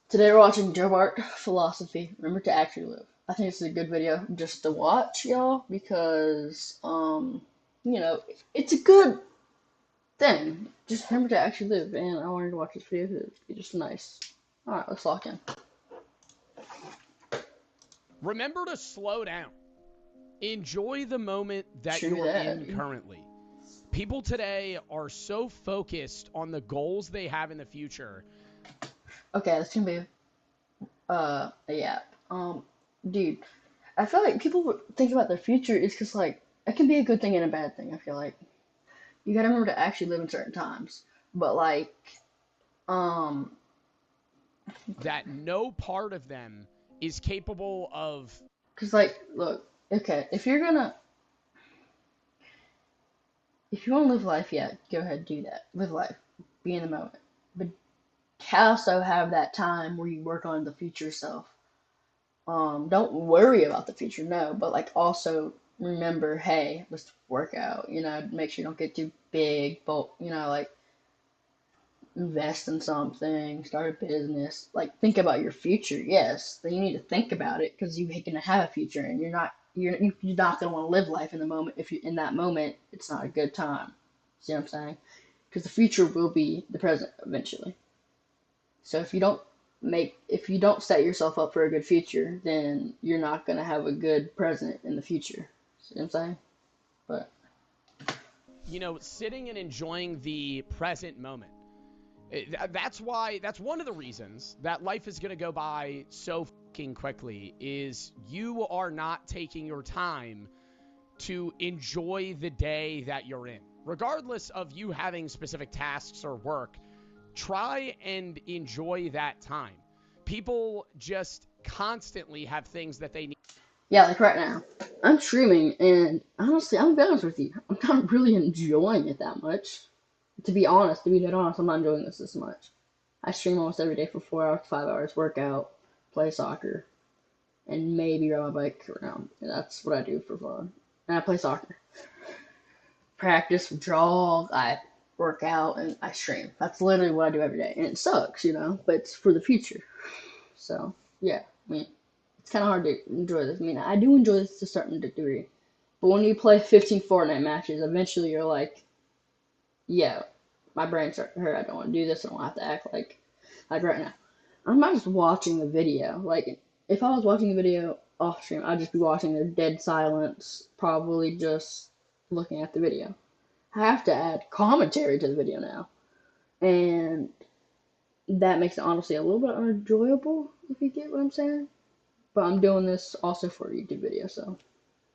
Today we're watching Bart-Philosophy. Remember to actually live. I think it's a good video just to watch, y'all, because you know, it's a good thing. Just remember to actually live, and I wanted to watch this video because it's just nice. All right, let's lock in. Remember to slow down. Enjoy the moment that True you're that, in dude. currently. People today are so focused on the goals they have in the future. Okay, that's gonna be yeah. Dude, I feel like people think about their future is because like it can be a good thing and a bad thing. I feel like you gotta remember to actually live in certain times, but like um That no part of them is capable of. Cause like, look, okay, if you want to live life, yeah, go ahead, do that. Live life, be in the moment, but also have that time where you work on the future self. Don't worry about the future, no, but like also remember, hey, let's work out. Make sure you don't get too big, but like invest in something, start a business, like think about your future. Yes, then you need to think about it because you're gonna have a future, and you're not gonna want to live life in the moment. If you in that moment, it's not a good time. See what I'm saying? Because the future will be the present eventually. So if you don't set yourself up for a good future, then you're not gonna have a good present in the future. See what I'm saying? But Sitting and enjoying the present moment. That's one of the reasons that life is going to go by so fucking quickly is you are not taking your time to enjoy the day that you're in. Regardless of you having specific tasks or work, try and enjoy that time. People just constantly have things that they need. yeah, like right now, I'm streaming, and honestly, I'm gonna be honest with you, I'm not really enjoying it that much. To be dead honest, I'm not enjoying this much. I stream almost every day for 4 hours, 5 hours, work out, play soccer, and maybe ride my bike around. And that's what I do for fun. And I play soccer. Practice, draw, I work out, and I stream. That's literally what I do every day. And it sucks, but it's for the future. So, yeah, I mean, it's kind of hard to enjoy this. I mean, I do enjoy this to a certain degree. But when you play 15 Fortnite matches, eventually you're like, yeah, my brain's starting to hurt. I don't want to do this. I don't have to act like right now. I'm not just watching the video. Like, if I was watching the video off stream, I'd just be watching the dead silence, probably just looking at the video. I have to add commentary to the video now. And that makes it honestly a little bit unenjoyable, if you get what I'm saying. But I'm doing this also for a YouTube video, so,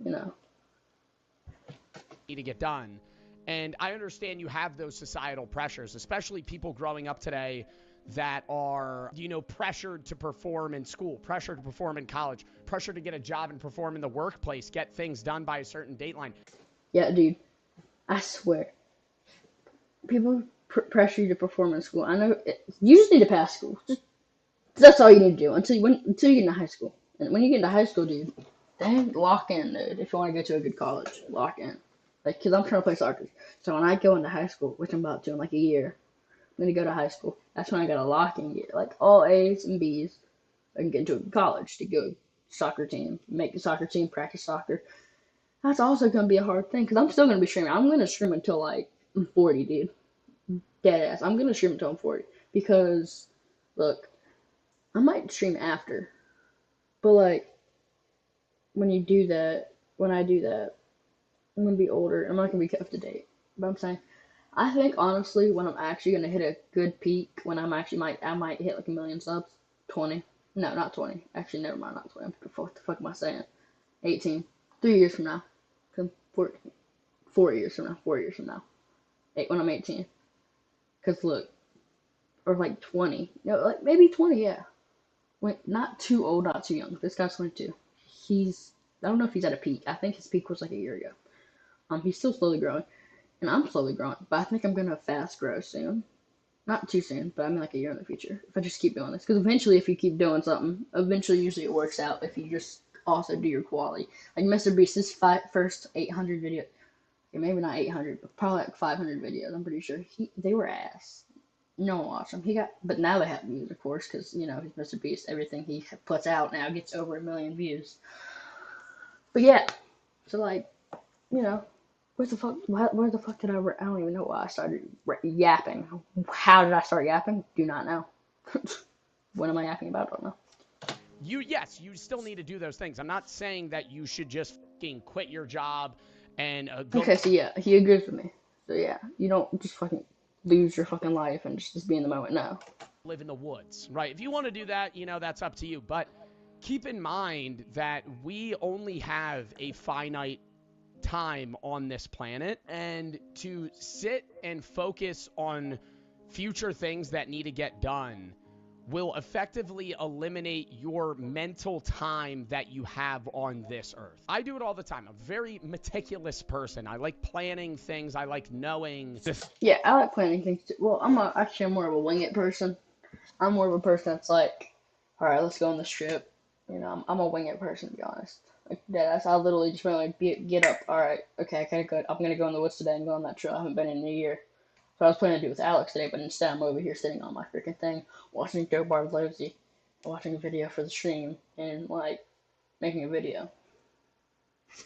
you know. To get done. And I understand you have those societal pressures, especially people growing up today that are, pressured to perform in school, pressured to perform in college, pressured to get a job and perform in the workplace, get things done by a certain dateline. Yeah, dude, I swear. People pressure you to perform in school. I know you just need to pass school. That's all you need to do until you get into high school. And when you get into high school, dude, then lock in, dude. If you want to go to a good college, lock in. Like, cause I'm trying to play soccer. So when I go into high school, which I'm about to in like a year, I'm gonna go to high school. That's when I gotta lock in, get like all A's and B's, and get into a college to go soccer team, make the soccer team, practice soccer. That's also gonna be a hard thing, cause I'm still gonna be streaming. I'm gonna stream until like I'm 40, dude. Dead ass. I'm gonna stream until I'm 40 because look, I might stream after, but like when I do that, I'm gonna be older. I'm not gonna be up to date. But I'm saying, I think honestly, when I'm actually gonna hit a good peak, when I might hit like a million subs, 20. No, not 20. Actually, never mind, not 20. What the fuck am I saying? 18. 3 years from now. 14. 4 years from now. 4 years from now. When I'm 18. Cause look, or like 20. Like maybe 20. Yeah. Wait, not too old, not too young. This guy's 22. I don't know if he's at a peak. I think his peak was like a year ago. He's still slowly growing, and I'm slowly growing, but I think I'm gonna fast grow soon. Not too soon, but I mean like a year in the future. If I just keep doing this, because eventually, if you keep doing something, eventually, usually it works out. If you just also do your quality, like Mr. Beast's first 800 videos, okay, maybe not 800, but probably like 500 videos. I'm pretty sure they were ass. No one watched him. But now they have views, of course, because he's Mr. Beast. Everything he puts out now gets over 1 million views. But yeah, so like, you know, where the fuck did I don't even know why I started yapping. How did I start yapping? Do not know. What am I yapping about? Don't know. Yes, you still need to do those things. I'm not saying that you should just fucking quit your job and go Okay, so yeah, he agrees with me. So yeah, you don't just fucking lose your fucking life and just be in the moment. No. live in the woods, right? If you want to do that, that's up to you. But keep in mind that we only have a finite time on this planet, and to sit and focus on future things that need to get done will effectively eliminate your mental time that you have on this earth. I do it all the time. I'm a very meticulous person. I like planning things. I like knowing Yeah, I like planning things too. Well, actually I'm more of a wing it person. I'm more of a person that's like, all right, let's go on this trip. I'm a wing it person, to be honest. Like, that's I literally just want to like get up. All right, okay, I gotta go. I'm gonna go in the woods today and go on that trail. I haven't been in a year. So I was planning to do it with Alex today, but instead I'm over here sitting on my freaking thing, watching Joe Bart-Philosophy, watching a video for the stream, and like making a video.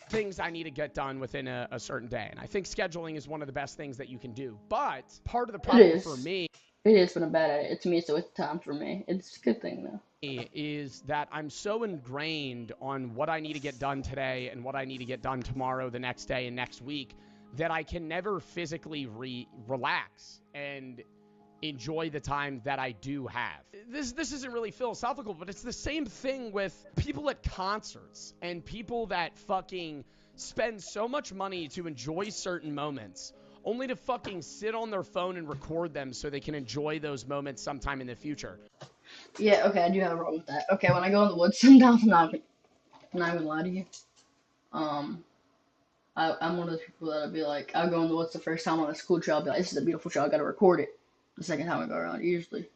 things I need to get done within a certain day. And I think scheduling is one of the best things that you can do. But part of the It problem for is. me It is, but I'm bad at it. To me, it's a waste of time for me. It's a good thing though. is that I'm so ingrained on what I need to get done today and what I need to get done tomorrow, the next day, and next week that I can never physically relax and enjoy the time that I do have. This isn't really philosophical, but it's the same thing with people at concerts and people that fucking spend so much money to enjoy certain moments only to fucking sit on their phone and record them so they can enjoy those moments sometime in the future. Yeah, okay, I do have a problem with that. Okay, when I go in the woods, sometimes I'm not even lie to you. Um, I'm one of those people that'll be like, I'll go in the woods the first time on a school trail, I'll be like, this is a beautiful trail, I gotta record it. The second time I go around, usually.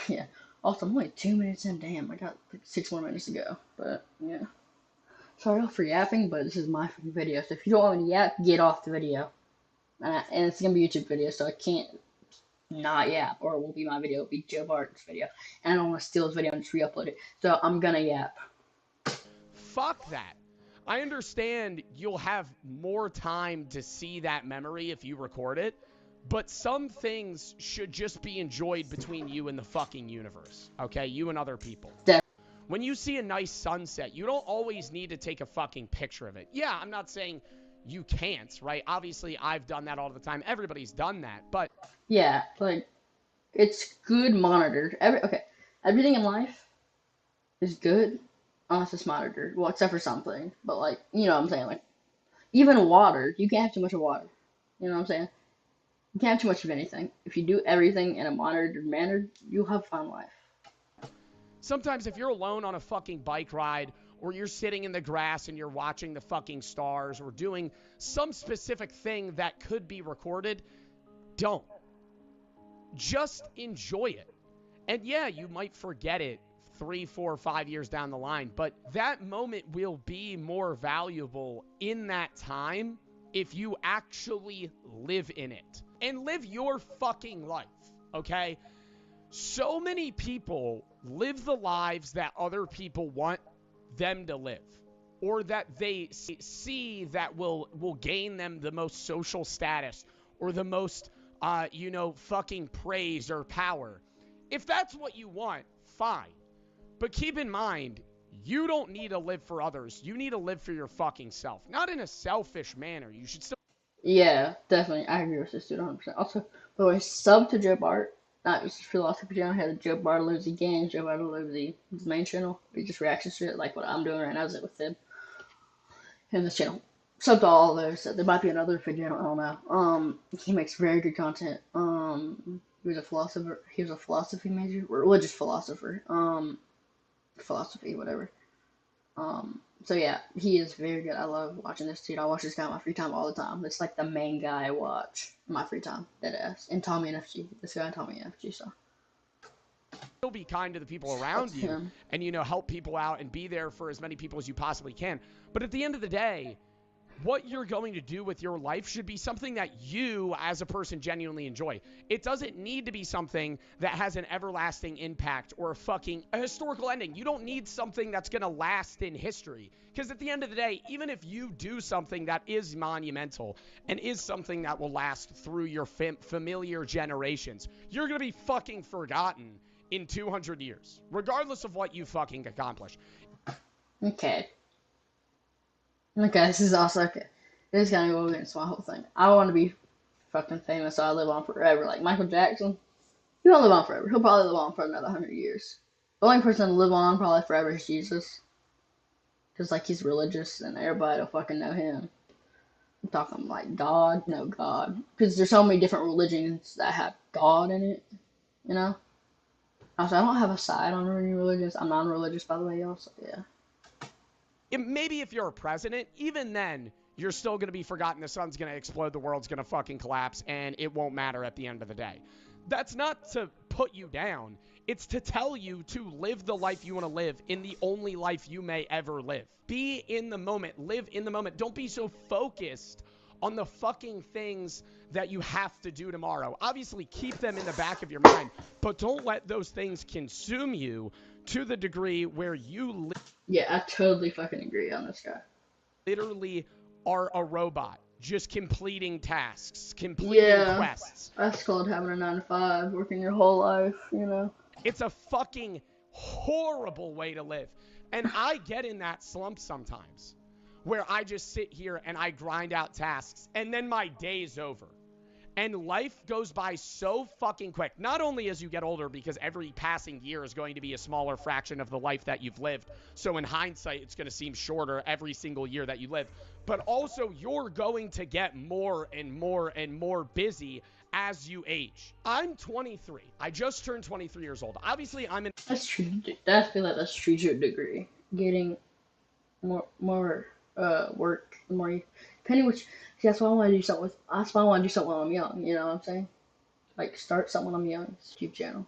Yeah. Also, I'm only 2 minutes in, damn, I got like 6 more minutes to go. But, yeah. Sorry for yapping, but this is my fucking video, so if you don't want me to yap, get off the video. And it's gonna be a YouTube video, so I can't not yap, or it won't be my video, it'll be Joe Bart's video. And I don't want to steal his video and just re-upload it. So I'm gonna yap. Fuck that. I understand you'll have more time to see that memory if you record it, but some things should just be enjoyed between you and the fucking universe, okay? You and other people. When you see a nice sunset, you don't always need to take a fucking picture of it. Yeah, I'm not saying you can't, right? Obviously, I've done that all the time. Everybody's done that, but Yeah, like, it's good monitored. Everything in life is good unless it's monitored. Well, except for something. But, like, you know what I'm saying? Like, even water, you can't have too much of water. You know what I'm saying? You can't have too much of anything. If you do everything in a monitored manner, you'll have fun life. sometimes if you're alone on a fucking bike ride or you're sitting in the grass and you're watching the fucking stars or doing some specific thing that could be recorded, don't. Just enjoy it. And yeah, you might forget it 3, 4, 5 years down the line, but that moment will be more valuable in that time if you actually live in it and live your fucking life, okay? So many people live the lives that other people want them to live or that they see that will gain them the most social status or the most fucking praise or power. If that's what you want, fine. But keep in mind, you don't need to live for others. You need to live for your fucking self. Not in a selfish manner. You should still Yeah, definitely. I agree with this dude 100%. Also, by the way, sub to Joe Bart. Not just philosophy channel. Had the Joe Bart-Philosophy gang. Joe Bart-Philosophy his main channel. He just reactions to it, like what I'm doing right now is it with him. In this channel. Sub to all those. There might be another video. I don't know. He makes very good content. He was a philosopher. He was a philosophy major, religious philosopher. Philosophy, whatever. So yeah, he is very good. I love watching this dude. I watch this guy in my free time all the time. It's like the main guy I watch in my free time. Dead ass. And Tommy and FG. This guy Tommy and FG. So be kind to the people that's around you him. and help people out and be there for as many people as you possibly can. But at the end of the day, what you're going to do with your life should be something that you as a person genuinely enjoy. It doesn't need to be something that has an everlasting impact or a historical ending. You don't need something that's going to last in history. Because at the end of the day, even if you do something that is monumental and is something that will last through your familiar generations, you're going to be fucking forgotten in 200 years, regardless of what you fucking accomplish. Okay. Okay, this is also okay. This is kind of going against my whole thing. I want to be fucking famous so I live on forever. Like Michael Jackson, he won't live on forever. He'll probably live on for another 100 years. The only person to live on probably forever is Jesus. Because, like, he's religious and everybody will fucking know him. I'm talking like God, no God. Because there's so many different religions that have God in it, you know? Also, I don't have a side on any religions. I'm non-religious, by the way, y'all, so yeah. Maybe if you're a president, even then, you're still going to be forgotten. The sun's going to explode, the world's going to fucking collapse, and it won't matter at the end of the day. That's not to put you down. It's to tell you to live the life you want to live in the only life you may ever live. Be in the moment. Live in the moment. Don't be so focused on the fucking things that you have to do tomorrow. Obviously, keep them in the back of your mind, but don't let those things consume you to the degree where you Yeah, I totally fucking agree on this guy. literally are a robot, just completing tasks, completing Yeah, quests. that's called having a 9 to 5, working your whole life, you know? It's a fucking horrible way to live. And I get in that slump sometimes where I just sit here and I grind out tasks and then my day's over. And life goes by so fucking quick. Not only as you get older, because every passing year is going to be a smaller fraction of the life that you've lived. So in hindsight, it's going to seem shorter every single year that you live. But also, you're going to get more and more and more busy as you age. I'm 23. I just turned 23 years old. Obviously, I'm in. That's true. I feel like that's true to a degree. Getting more work, the more you, depending which, see, that's why I want to do something with, that's why I want to do something when I'm young, you know what I'm saying? Like, start something when I'm young, YouTube channel.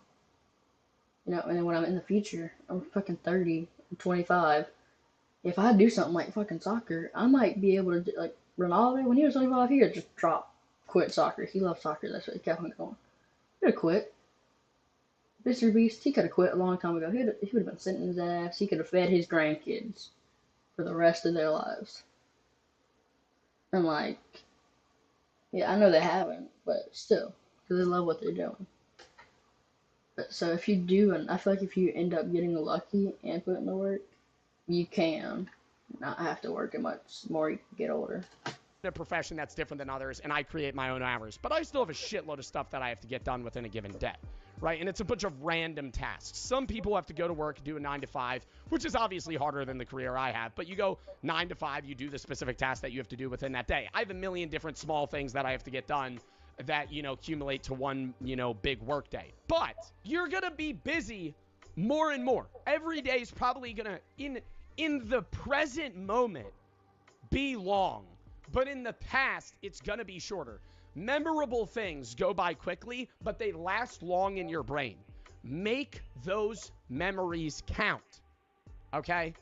You know, and then when I'm in the future, I'm fucking 30, I'm 25. If I do something like fucking soccer, I might be able to, like, Ronaldo, when he was 25, he would just quit soccer. He loved soccer, that's what he kept on going. He would have quit. Mr. Beast, he could have quit a long time ago. He would have been sitting his ass. He could have fed his grandkids for the rest of their lives. And, like, yeah, I know they haven't, but still, because they love what they're doing. But so if you do, and I feel like if you end up getting lucky and put in the work, you can not have to work as much more you get older. A profession that's different than others, and I create my own hours, but I still have a shitload of stuff that I have to get done within a given day, right? And it's a bunch of random tasks. Some people have to go to work, do a 9 to 5, which is obviously harder than the career I have, but you go 9 to 5, you do the specific task that you have to do within that day. I have a million different small things that I have to get done that, accumulate to one, big work day. But you're going to be busy more and more. Every day is probably going to, in the present moment, be long. But in the past, it's going to be shorter. Memorable things go by quickly, but they last long in your brain. Make those memories count. Okay?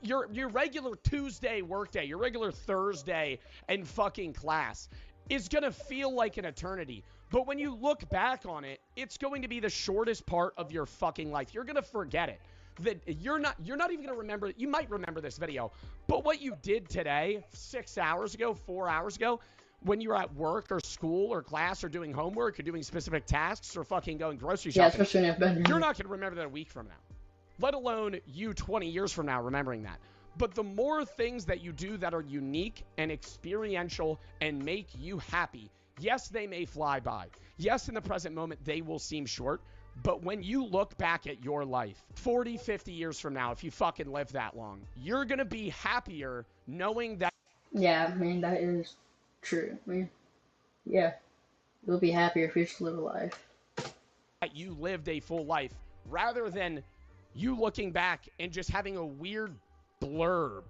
Your regular Tuesday workday, your regular Thursday and fucking class is going to feel like an eternity. But when you look back on it, it's going to be the shortest part of your fucking life. You're going to forget it. That you're not even going to remember. You might remember this video, but what you did today, 6 hours ago, 4 hours ago, when you were at work or school or class or doing homework or doing specific tasks or fucking going grocery Yeah, shopping, especially when you're not going to remember that a week from now, let alone you 20 years from now remembering that. But the more things that you do that are unique and experiential and make you happy, yes, they may fly by. Yes, in the present moment, they will seem short. But when you look back at your life 40, 50 years from now, if you fucking live that long, you're going to be happier knowing that. Yeah, I mean, that is true. I mean, yeah, you'll be happier if you just live a life. You lived a full life rather than you looking back and just having a weird blurb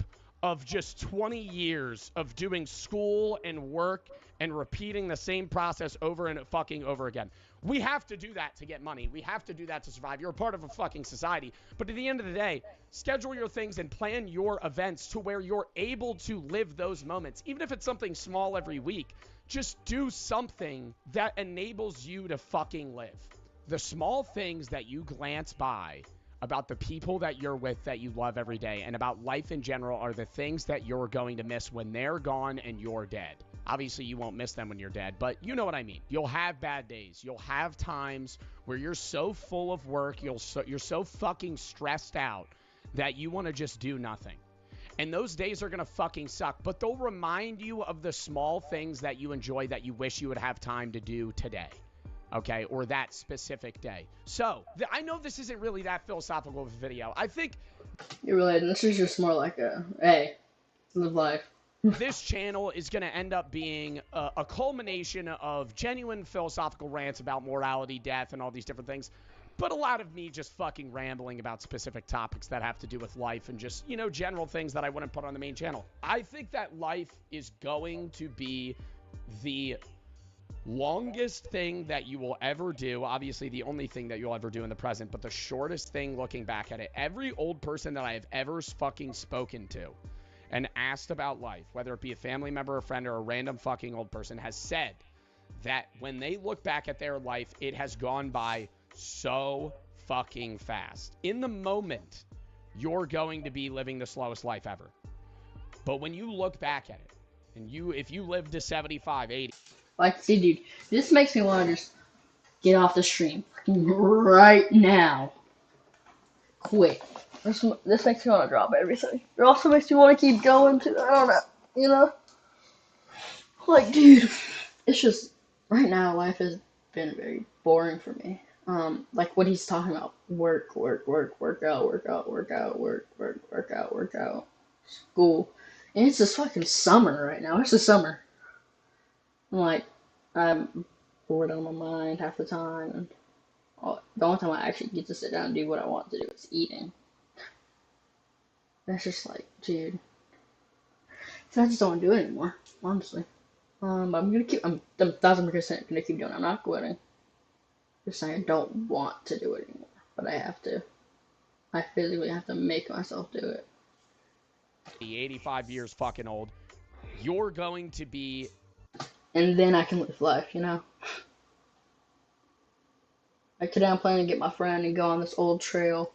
of just 20 years of doing school and work and repeating the same process over and fucking over again. We have to do that to get money. We have to do that to survive. You're a part of a fucking society. But at the end of the day, schedule your things and plan your events to where you're able to live those moments. Even if it's something small every week, just do something that enables you to fucking live. The small things that you glance by about the people that you're with that you love every day and about life in general are the things that you're going to miss when they're gone and you're dead. Obviously, you won't miss them when you're dead, but you know what I mean. You'll have bad days. You'll have times where you're so full of work, you're so fucking stressed out that you want to just do nothing. And those days are going to fucking suck, but they'll remind you of the small things that you enjoy that you wish you would have time to do today. Okay, or that specific day. So, I know this isn't really that philosophical of a video. I think You're really, this is just more like a, hey, live life. this channel is going to end up being a culmination of genuine philosophical rants about morality, death, and all these different things, but a lot of me just fucking rambling about specific topics that have to do with life and just, you know, general things that I wouldn't put on the main channel. I think that life is going to be the longest thing that you will ever do. Obviously, the only thing that you'll ever do in the present, but the shortest thing looking back at it. Every old person that I have ever fucking spoken to and asked about life, whether it be a family member, a friend, or a random fucking old person, has said that when they look back at their life, it has gone by so fucking fast. In the moment, you're going to be living the slowest life ever. But when you look back at it, and if you live to 75, 80, Like, see, dude, this makes me want to just get off the stream right now. Quick. This makes me want to drop everything. It also makes me want to keep going, too. I don't know. You know? Like, dude, it's just, right now, life has been very boring for me. Like what he's talking about. Work, work, work, work out, work out, work out, work, work, work out, work out. School. And it's just fucking summer right now. It's the summer. Like, I'm bored out of my mind half the time. And the only time I actually get to sit down and do what I want to do is eating. That's just like, dude. So I just don't want to do it anymore, honestly. I'm 1,000% gonna keep doing it. I'm not quitting. Just saying I don't want to do it anymore, but I have to. I physically have to make myself do it. 85 years fucking old, you're going to be. And then I can live life, you know? Like today I'm planning to get my friend and go on this old trail.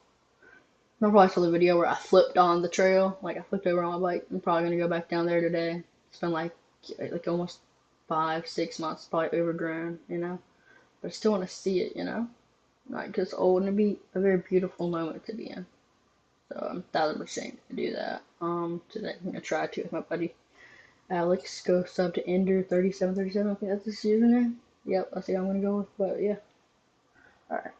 I'll probably show the video where I flipped on the trail. Like I flipped over on my bike. I'm probably gonna go back down there today. It's been like almost 5-6 months, probably overgrown, you know? But I still want to see it, you know? Like, 'cause it's old and it'd be a very beautiful moment to be in. So I'm 1,000% gonna do that. Today I'm gonna try to with my buddy Alex. Go sub to Ender3737. I think that's his username. Yep, that's the I'm gonna go with. But yeah. Alright.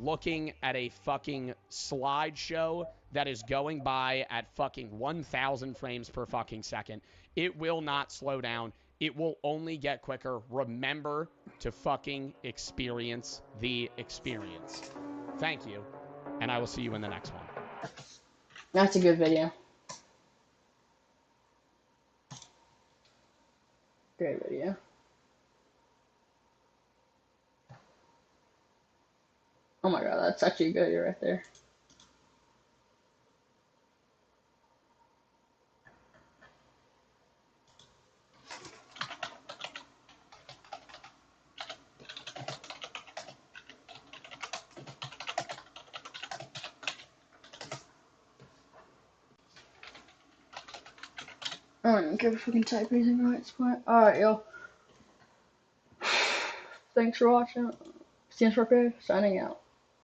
Looking at a fucking slideshow that is going by at fucking 1,000 frames per fucking second. It will not slow down. It will only get quicker. Remember to fucking experience the experience. Thank you, and I will see you in the next one. That's a good video. Great video. Oh my god, that's actually a good video right there. I don't even care if we can type anything right this point. Alright, yo. Thanks for watching. CNSRP, signing out.